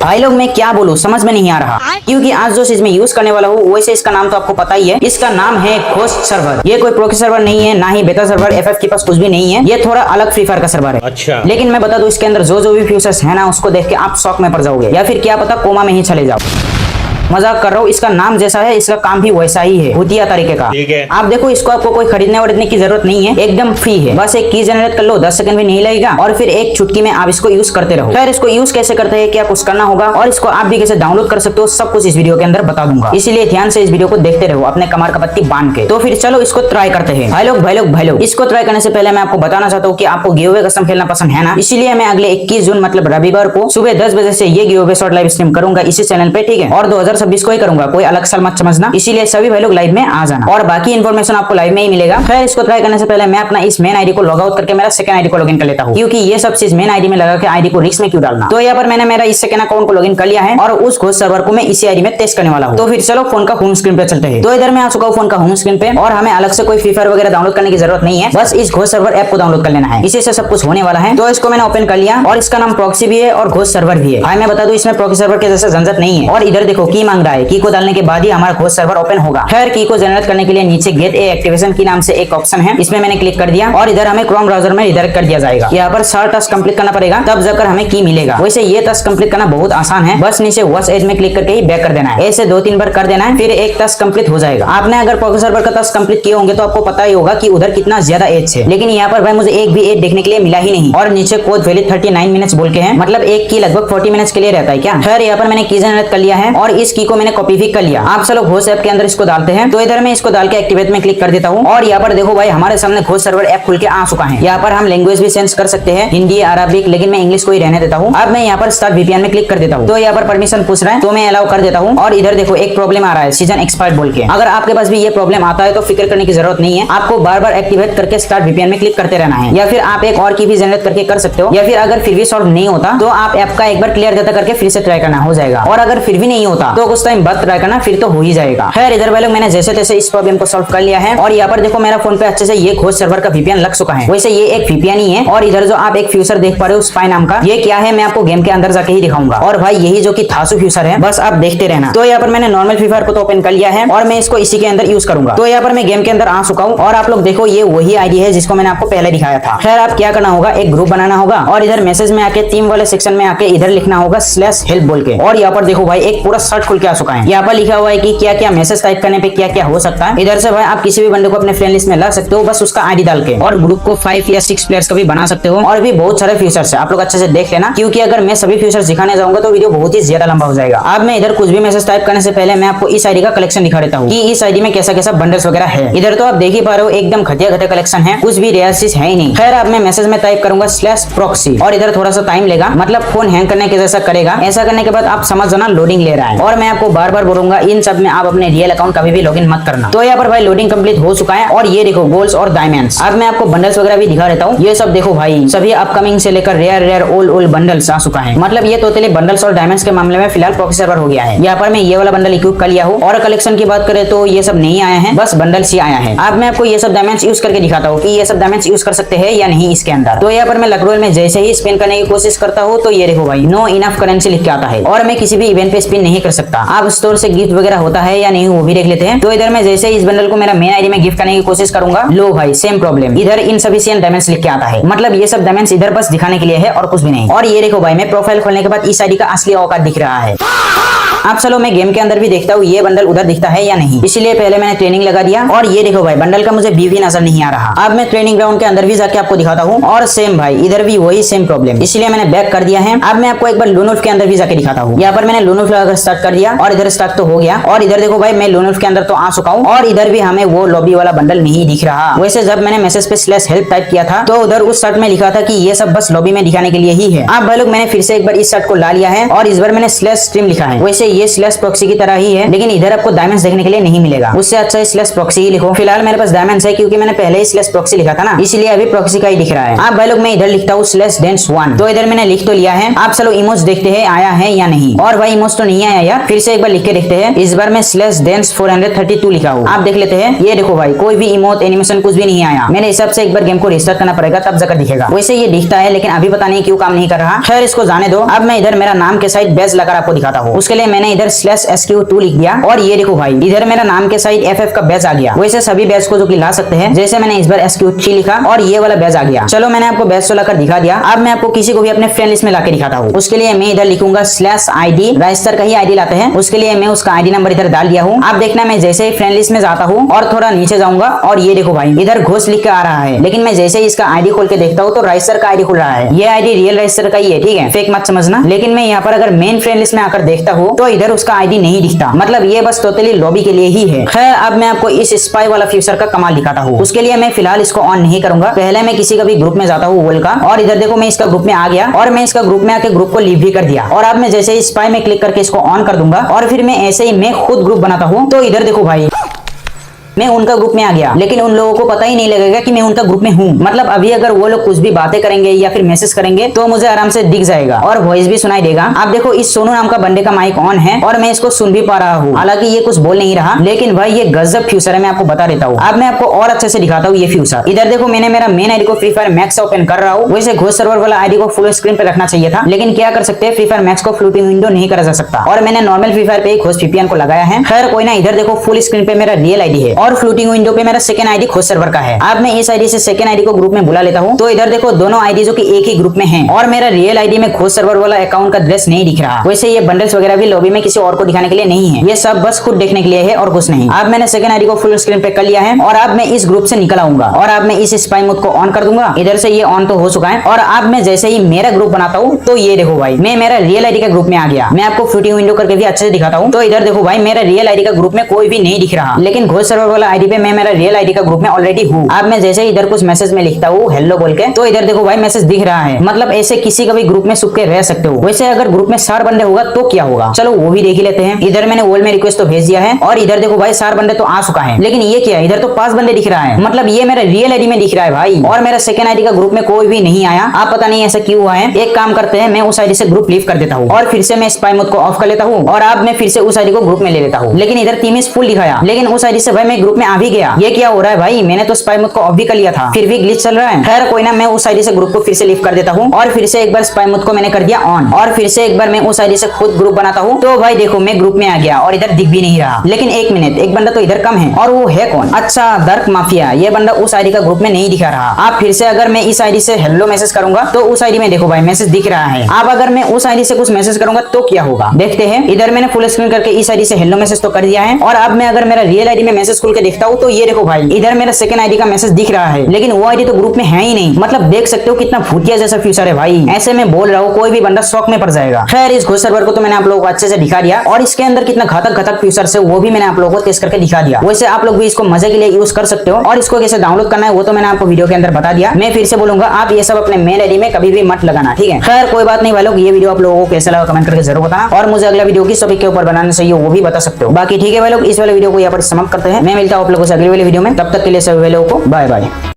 भाई लोग मैं क्या बोलूं समझ में नहीं आ रहा, क्योंकि आज जो चीज मैं यूज करने वाला हूँ वैसे इसका नाम तो आपको पता ही है। इसका नाम है घोस्ट सर्वर। ये कोई प्रोक्सी सर्वर नहीं है, ना ही बेटा सर्वर, एफएफ के पास कुछ भी नहीं है। ये थोड़ा अलग फ्री फायर का सर्वर है। अच्छा, लेकिन मैं बता दूं इसके अंदर जो भी फीचर्स है ना उसको देख के आप शॉक में पड़ जाओगे, या फिर क्या पता कोमा में ही चले जाओ। मजाक कर रहा हूँ, इसका नाम जैसा है इसका काम भी वैसा ही है, भूतिया तरीके का। ठीक है, आप देखो इसको आपको कोई खरीदने वरीदने की जरूरत नहीं है, एकदम फ्री है। बस एक की जनरेट कर लो, 10 सेकंड भी नहीं लगेगा और फिर एक चुटकी में आप इसको यूज करते रहो। फिर इसको यूज कैसे करते हैं, क्या कुछ करना होगा और इसको आप भी कैसे डाउनलोड कर सकते हो, सब कुछ इस वीडियो के अंदर बता दूंगा। इसलिए ध्यान से इस वीडियो को देखते रहो अपने कमर का पत्ती बांध के। तो फिर चलो इसको ट्राई करते हैं। भाई लोग इसको ट्राई करने से पहले मैं आपको बताना चाहता हूँ कि आपको गिवअवे कस्टम खेलना पसंद है ना, इसीलिए मैं अगले 21 जून मतलब रविवार को सुबह 10 बजे से ये गिवअवे शॉर्ट लाइव स्ट्रीम करूंगा इसी चैनल पे, ठीक है। और 2026 को ही करूंगा, कोई अलग साल मत समझना, इसीलिए सभी भाई लोग लाइव में आ जाना और बाकी इन्फॉर्मेशन आपको लाइव में ही मिलेगा। फिर इसको ट्राई करने से पहले मैं अपना इस मेन आईडी को लॉग आउट करके मेरा सेकंड आईडी को लॉगिन कर लेता हूँ, क्योंकि ये सब चीज मेन आईडी में लगा के आईडी को रिस्क में क्यों डालना। तो यहाँ पर मैंने मेरा इस सेकंड अकाउंट को लॉगिन कर लिया है और उस घोस्ट सर्वर को मैं इसी आईडी में टेस्ट करने वाला हूँ। तो फिर चलो फोन का होम स्क्रीन पे चलते हैं। तो इधर मैं आ चुका हूँ फोन का होम स्क्रीन पे और हमें अलग से कोई फ्री फायर वगैरह डाउनलोड करने की जरूरत नहीं है, बस इस घोस्ट सर्वर ऐप को डाउनलोड कर लेना है, इसी से सब कुछ होने वाला है। तो इसको मैंने ओपन कर लिया और इसका नाम प्रॉक्सी भी है और घोस्ट सर्वर भी है। भाई मैं बता दूं इसमें प्रॉक्सी सर्वर के जैसा झंझट नहीं है। और इधर देखो की मांग रहा है, की को डालने के बाद ही हमारा घोस्ट सर्वर ओपन होगा। खैर की को जनरेट करने के लिए नीचे गेट ए एक्टिवेशन की नाम से एक ऑप्शन है, इसमें मैंने क्लिक कर दिया और इधर हमें क्रोम ब्राउजर में रिडायरेक्ट कर दिया जाएगा। यहाँ पर 4 टास्क कंप्लीट करना पड़ेगा तब जाकर हमें की मिलेगा। वैसे ये टास्क कंप्लीट करना बहुत आसान है, बस नीचे वॉच एज में क्लिक करके ही बैक कर देना है। ऐसे 2-3 बार कर देना है, फिर एक टास्क कंप्लीट हो जाएगा। आपने अगर प्रॉक्सी सर्वर का टास्क कंप्लीट किए होंगे तो आपको पता ही होगा कि उधर कितना ज्यादा एज है, लेकिन यहाँ पर भाई मुझे एक भी एज देखने के लिए मिला ही नहीं। और नीचे कोड वैलिड 39 मिनट्स बोल के है, मतलब एक की लगभग 40 मिनट्स के लिए रहता है क्या। खैर यहाँ पर मैंने की जनरेट कर लिया है और इस की को मैंने कॉपी भी कर लिया। आप चलो घोस्ट ऐप के अंदर इसको डालते हैं। तो इधर मैं इसको डाल के एक्टिवेट में क्लिक कर देता हूँ और यहाँ पर देखो भाई हमारे सामने घोस्ट सर्वर ऐप खुल के आ चुका है। यहाँ पर हम लैंग्वेज भी चेंज कर सकते हैं, हिंदी, अरबिक, लेकिन मैं इंग्लिश को ही रहने देता हूँ। अब मैं यहाँ पर स्टार्ट वीपीएन में क्लिक कर देता हूँ। तो यहाँ पर परमिशन पूछ रहा है तो मैं अलाउ कर देता हूँ। और इधर देखो एक प्रॉब्लम आ रहा है, सीजन एक्सपायर्ड बोल के। अगर आपके पास भी ये प्रॉब्लम आता है तो फिक्र करने की जरूरत नहीं है, आपको बार बार एक्टिवेट करके स्टार्ट वीपीएन में क्लिक करते रहना है, या फिर आप एक और की भी जनरेट करके कर सकते हो। या फिर अगर फिर भी सॉल्व नहीं होता तो आप ऐप का एक बार क्लियर डाटा करके फिर से ट्राई करना, हो जाएगा। और अगर फिर भी नहीं होता तो कुछ टाइम बाद ट्राई करना, फिर तो हो ही जाएगा। खैर इधर वाले मैंने जैसे तैसे इस प्रॉब्लम को सॉल्व कर लिया है और यहाँ पर देखो मेरा फोन पे अच्छे से ये घोस्ट सर्वर का वीपीएन लग चुका है। वैसे ये एक वीपीएन ही है। और इधर जो आप एक फ्यूचर देख पा रहे हो स्पाई नाम का, ये क्या है मैं आपको गेम के अंदर जाके ही दिखाऊंगा। और भाई यही जो कि थासु फ्यूचर है, बस आप देखते रहना। तो यहाँ पर मैंने नॉर्मल फ्री फायर को तो ओपन कर लिया है और मैं इसको इसी के अंदर यूज करूंगा। तो यहाँ पर मैं गेम के अंदर आ चुका हूँ और आप लोग देखो ये वही आईडी है जिसको मैंने आपको पहले दिखाया था। खैर आप क्या करना होगा, एक ग्रुप बनाना होगा और इधर मैसेज में आके टीम वाले सेक्शन में आके इधर लिखना होगा /help बोल के। और यहाँ पर देखो भाई एक पूरा सर्च खुल के आ चुका है। यहाँ पर लिखा हुआ है कि क्या क्या मैसेज टाइप करने पे क्या क्या हो सकता है। इधर से भाई आप किसी भी बंदे को अपने फ्रेंड लिस्ट में ला सकते हो, बस उसका आईडी डाल के। और ग्रुप को 5 या 6 प्लेयर्स का भी बना सकते हो। और भी बहुत सारे फीचर्स है, आप लोग अच्छे से देख लेना, क्योंकि अगर मैं सभी फीचर्स दिखाने जाऊंगा तो वीडियो बहुत ही ज्यादा लंबा हो जाएगा। अब मैं इधर कुछ भी मैसेज टाइप करने से पहले मैं आपको इस आईडी का कलेक्शन दिखा देता हूँ कि इस आईडी में कैसा कैसा बंडल्स वगैरह है। इधर तो आप देख ही पा रहे हो एकदम घटिया कलेक्शन है, कुछ भी रेयर चीज है ही नहीं। खैर अब मैं मैसेज में टाइप करूंगा /proxy और इधर थोड़ा सा टाइम लेगा, मतलब फोन हैंग करने के जैसा करेगा। ऐसा करने के बाद आप समझ जाना लोडिंग ले रहा है। और मैं आपको बार बार बोलूंगा इन सब में आप अपने रियल अकाउंट कभी भी लॉगिन मत करना। तो यहाँ पर भाई लोडिंग कंप्लीट हो चुका है और ये देखो गोल्स और डायमंड्स। अब मैं आपको बंडल्स वगैरह भी दिखा देता हूँ। ये सब देखो भाई सभी अपकमिंग से लेकर रेयर ओल्ड बंडल्स आ चुका है। मतलब ये टोटली बंडल्स और डायमंड्स के मामले में फिलहाल प्रॉक्सी सर्वर हो गया है। यहाँ पर मैं ये वाला बंडल इक्विप कर लिया हूँ। और कलेक्शन की बात करें तो ये सब नहीं आया है, बस बंडल्स ही आया है। अब मैं आपको ये सब डायमंड्स यूज करके दिखाता हूँ कि ये सब डायमंड्स यूज कर सकते हैं या नहीं इसके अंदर। तो यहाँ पर मैं लक रोल में जैसे ही स्पिन करने की कोशिश करता हूँ तो ये देखो भाई नो इनफ करेंसी लिख के आता है और मैं किसी भी इवेंट पे स्पिन नहीं कर सकता। आप स्टोर से गिफ्ट वगैरह होता है या नहीं वो भी देख लेते हैं। तो इधर मैं जैसे इस बंडल को मेरा मेन आईडी में गिफ्ट करने की कोशिश करूंगा, लो भाई सेम प्रॉब्लम, इधर इनसफिशिएंट डायमंड्स लिख के आता है। मतलब ये सब डायमंड्स इधर बस दिखाने के लिए है और कुछ भी नहीं। और ये देखो भाई मैं प्रोफाइल खोलने के बाद इस आईडी का असली औकात दिख रहा है। अब चलो मैं गेम के अंदर भी देखता हूँ ये बंडल उधर दिखता है या नहीं, इसलिए पहले मैंने ट्रेनिंग लगा दिया। और ये देखो भाई बंडल का मुझे व्यू भी नजर नहीं आ रहा। अब मैं ट्रेनिंग ग्राउंड के अंदर भी जाके आपको दिखाता हूँ और सेम भाई इधर भी वही सेम प्रॉब्लम, इसलिए मैंने बैक कर दिया है। अब मैं आपको एक बार लूनउल्फ के अंदर भी जाके दिखाता हूँ। यहाँ पर मैंने लूनउल्फ लगाकर स्टार्ट कर दिया और इधर स्टार्ट तो हो गया। और इधर देखो भाई मैं लूनउल्फ के अंदर तो आ चुका हूँ और इधर भी हमें वो लॉबी वाला बंडल नहीं दिख रहा। वैसे जब मैंने मैसेज पे /help टाइप किया था तो उधर उस शर्ट में लिखा था कि ये सब बस लॉबी में दिखाने के लिए ही है। अब भाई लोग मैंने फिर से एक बार इस शर्ट को ला लिया है और इस बार मैंने /stream लिखा है। वैसे ये स्लैश प्रॉक्सी की तरह ही है, लेकिन इधर आपको डायमंड्स देखने के लिए नहीं मिलेगा। उससे अच्छा स्लैश प्रॉक्सी ही लिखो। फिलहाल मेरे पास डायमंड्स है क्योंकि मैंने पहले ही स्लैश प्रॉक्सी लिखा था ना, इसलिए अभी प्रॉक्सी का ही दिख रहा है। आप भाई लोग मैं इधर लिखता हूँ /dance1। तो इधर मैंने लिख तो लिया है। आप चलो इमोज देखते हैं आया है या नहीं। और भाई इमोज तो नहीं आया यार, फिर से एक बार लिख के देखते हैं। इस बार मैं /dance432 लिखा हूँ। आप देख लेते हैं, ये देखो भाई कोई भी इमोट एनिमेशन कुछ भी नहीं आया। मेरे हिसाब से एक बार गेम को रिस्टार्ट करना पड़ेगा, तब जाकर दिखेगा। वैसे ये दिखता है लेकिन अभी पता नहीं क्यों काम नहीं कर रहा। खैर इसको जाने दो। अब मैं इधर मेरा नाम के साइड बैज लगाकर आपको दिखाता हूँ। उसके लिए मैंने इधर /SQ2 लिख दिया और ये देखो भाई इधर मेरा नाम के साइड FF का बैज आ गया। वैसे सभी बैज को जो कि ला सकते हैं, जैसे मैंने इस बार SQ3 लिखा और ये वाला बैज आ गया। चलो मैंने आपको बैज तो लाकर दिखा दिया। अब मैं आपको किसी को भी अपने फ्रेंड लिस्ट में लाकर दिखाता हूँ। उसके लिए मैं इधर लिखूंगा /ID। राइस्टर का ही ID लाते हैं। उसके लिए मैं उसका ID नंबर इधर डाल दिया हूँ। आप देखना मैं जैसे ही फ्रेंड लिस्ट में जाता हूँ और थोड़ा नीचे जाऊंगा और ये देखो भाई इधर घोष लिख के आ रहा है, लेकिन मैं जैसे ही इसका ID खोल के देखता हूँ तो राइस्टर का ID खुल रहा है। ये ID रियल राइस्टर का ही है, ठीक है, फेक मत समझना। लेकिन मैं यहाँ पर अगर मेन फ्रेंड लिस्ट में आकर देखता हूँ तो इधर उसका ID नहीं दिखता, मतलब ये बस टोटली लॉबी के लिए ही है। खैर अब मैं आपको इस स्पाई वाला फ्यूचर का कमाल दिखाता हूँ। उसके लिए मैं फिलहाल इसको ऑन नहीं करूंगा। पहले मैं किसी का भी ग्रुप में जाता हूँ वर्ल्ड का, और इधर देखो मैं इसका ग्रुप में आ गया और मैं इसका ग्रुप में आके ग्रुप को लीव भी कर दिया। और अब मैं जैसे ही स्पाई में क्लिक करके इसको ऑन कर दूंगा और फिर मैं ऐसे ही मैं खुद ग्रुप बनाता हूँ, तो इधर देखो भाई मैं उनका ग्रुप में आ गया, लेकिन उन लोगों को पता ही नहीं लगेगा कि मैं उनका ग्रुप में हूँ। मतलब अभी अगर वो लोग कुछ भी बातें करेंगे या फिर मैसेज करेंगे तो मुझे आराम से दिख जाएगा और वॉइस भी सुनाई देगा। आप देखो इस सोनू नाम का बंदे का माइक ऑन है और मैं इसको सुन भी पा रहा हूँ। हालांकि ये कुछ बोल नहीं रहा, लेकिन भाई ये गजब फ्यूचर है, मैं आपको बता देता हूँ। अब मैं आपको और अच्छे से दिखाता हूँ ये फ्यूचर। इधर देखो मैंने मेरा मेन आईडी को फ्री फायर मैक्स ओपन कर रहा हूँ। वैसे घोष सर्वर वाला आईडी को फुल स्क्रीन पे रखना चाहिए था, लेकिन क्या कर सकते हैं, फ्री फायर मैक्स को फ्लोटिंग विंडो नहीं करा जा सकता और मैंने नॉर्मल फ्री फायर पे घोष VPN को लगाया है। खैर कोई ना, इधर देखो फुल स्क्रीन पे मेरा रियल आईडी है और फ्लोटिंग विंडो पे मेरा सेकंड आईडी घोष सर्वर का है। अब मैं इस आईडी से सेकंड आईडी को ग्रुप में बुला लेता हूँ, तो इधर देखो दोनों आईडी जो कि एक ही ग्रुप में हैं और मेरा रियल आईडी में घोष सर्वर वाला अकाउंट का ड्रेस नहीं दिख रहा। वैसे ये बंडल्स वगैरह भी लॉबी में किसी और को दिखाने के लिए नहीं है, ये सब बस खुद देखने के लिए है और कुछ नहीं। अब मैंने सेकंड आईडी को फुल स्क्रीन पे कर लिया है और अब मैं इस ग्रुप से निकल आऊंगा और अब मैं इस स्पाई मोड को ऑन कर दूंगा। इधर से ये ऑन तो हो चुका है और अब मैं जैसे ही मेरा ग्रुप बनाता हूँ तो ये देखो भाई मैं मेरा रियल आईडी का ग्रुप में आ गया। मैं आपको फ्लोटिंग विंडो करके भी अच्छे से दिखाता हूँ। तो इधर देखो भाई मेरा रियल आईडी का ग्रुप में कोई भी नहीं दिख रहा, लेकिन घोष सर्वर वाला आईडी पे मैं मेरा रियल आईडी का ग्रुप में ऑलरेडी हूँ। अब मैं जैसे इधर कुछ मैसेज में लिखता हूँ हेलो बोल के, तो इधर देखो भाई मैसेज दिख रहा है। मतलब ऐसे किसी का भी ग्रुप में छुप के रह सकते हो। वैसे अगर ग्रुप में 4 बंदे होगा तो क्या होगा, चलो वो भी देख ही लेते हैं। इधर मैंने वॉल में रिक्वेस्ट तो भेज दिया है और इधर देखो भाई 4 बंदे तो आ चुका है, लेकिन ये क्या है, इधर तो 5 बंदे दिख रहा है। मतलब ये मेरा रियल आईडी में दिख रहा है भाई और मेरा सेकंड आईडी का ग्रुप में कोई भी नहीं आया। आप पता नहीं ऐसा क्यों हुआ है। एक काम करते हैं, मैं उस आईडी से ग्रुप लीव कर देता हूँ और फिर से मैं स्पाई मोड को ऑफ कर लेता हूँ और अब मैं फिर से उस आईडी को ग्रुप में ले लेता हूँ। लेकिन इधर टीम फुल दिखाया, लेकिन उस आईडी से भाई मैं ग्रुप में आ भी गया। ये क्या हो रहा है भाई, मैंने तो स्पाई मोड को ऑफ भी कर लिया था, फिर भी ग्लिच चल रहा है। खैर कोई ना, मैं उस आईडी से ग्रुप को फिर से लीव कर देता हूँ और फिर से एक बार स्पाई मोड को मैंने कर दिया ऑन और फिर से एक बार मैं उस आईडी से खुद ग्रुप बनाता हूँ। तो भाई देखो मैं ग्रुप में आ गया और इधर दिख भी नहीं रहा। लेकिन एक मिनट, एक बंदा तो इधर कम है और वो है कौन, अच्छा डार्क माफिया। ये बंदा उस आईडी का ग्रुप में नहीं दिखा रहा। आप फिर से अगर मैं इस आईडी से हेलो मैसेज करूंगा तो उस आईडी में देखो भाई मैसेज दिख रहा है। अब अगर मैं उस आईडी से कुछ मैसेज करूंगा तो क्या होगा, देखते हैं। इधर मैंने फुल स्क्रीन करके इस आईडी से हेलो मैसेज तो कर दिया है और अब मैं अगर मेरा रियल आईडी में मैसेज खोल के देखता हूँ तो ये देखो भाई इधर मेरा सेकंड आईडी का मैसेज दिख रहा है, लेकिन वो आईडी तो ग्रुप में है ही नहीं। मतलब देख सकते हो कितना भूतिया जैसा फ्यूचर है भाई। ऐसे में बोल रहा हूँ कोई भी बंदा शॉक में पड़ जाएगा। खैर इस घोष सर्वर को तो मैंने आप लोगों को अच्छे से दिखा दिया और इसके अंदर कितना घातक घातक फ्यूचर है वो भी मैंने आप लोगों को टेस्ट करके दिखा दिया। वैसे आप लोग भी इसको मजे के लिए यूज कर सकते हो और इसको कैसे डाउनलोड करना है वो तो मैंने आपको वीडियो के अंदर बता दिया। मैं फिर से बोलूंगा आप ये सब अपने मेल आईडी में कभी भी मत लगाना, ठीक है। खैर कोई बात नहीं भाई लोग, ये वीडियो आप लोगों को कैसा लगा कमेंट करके जरूर बताना और मुझे अगला वीडियो किस टॉपिक के ऊपर बनाना चाहिए वो भी बता सकते हो। बाकी ठीक है भाई लोग, इस वाले वीडियो को यहाँ पर समाप्त करते हैं। मैं मिलता हूँ आप लोगों से अगली वाली वीडियो में, तब तक के लिए सभी लोगों को बाय बाय।